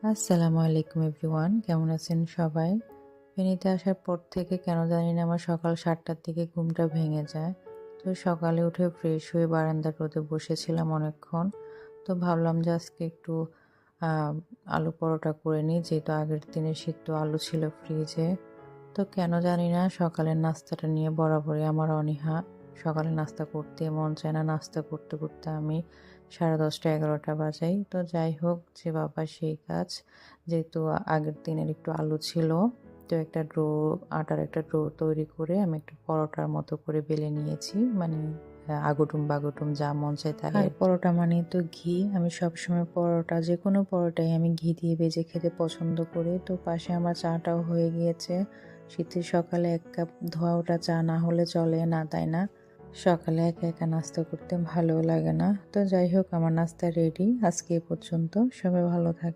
আসসালামু আলাইকুম এভরিওয়ান, কেমন আছেন সবাই? ফেনীতে আসার পর থেকে কেন জানি না আমার সকাল ৭টার দিকে ঘুমটা ভেঙে যায়। তো সকালে উঠে ফ্রেশ হয়ে বারান্দার রোদে বসেছিলাম অনেকক্ষণ। তো ভাবলাম যে আজকে একটু আ আলু পরোটা করে নিই, যেহেতু আগের দিনের সিদ্ধ আলু ছিল ফ্রিজে। তো কেন জানি না সকালের নাস্তাটা নিয়ে বরাবরই আমার অনীহা। সকালে নাস্তা করতে মন চায় না। নাস্তা করতে, করতে আমি 10:30 11টা বাজাই। তো যাই হোক, যে বাবা সেই কাজ। যেহেতু আগের দিনের একটু আলু ছিল, তো একটা আটার একটা ডো তৈরি করে আমি একটা পরোটার মতো করে বেলে নিয়েছি। মানে আগুটুম-বাগুটুম যা মন চায় তাই আর পরোটা মানেই তো ঘি। আমি সবসময় পরোটা, যেকোনো পরোটাই আমি ঘি দিয়ে ভেজে খেতে পছন্দ করি। তো পাশে আমার চাটাও হয়ে গিয়েছে। শীতের সকালে ১ কাপ ধোয়া ওঠা চা না হলে চলে না, তাই না? সকালে একা, একা নাস্তা করতে ভালোও লাগে না। তো যাই হোক, আমার নাস্তা রেডি। আজকে এ পর্যন্ত। সবাই ভালো থাকবেন।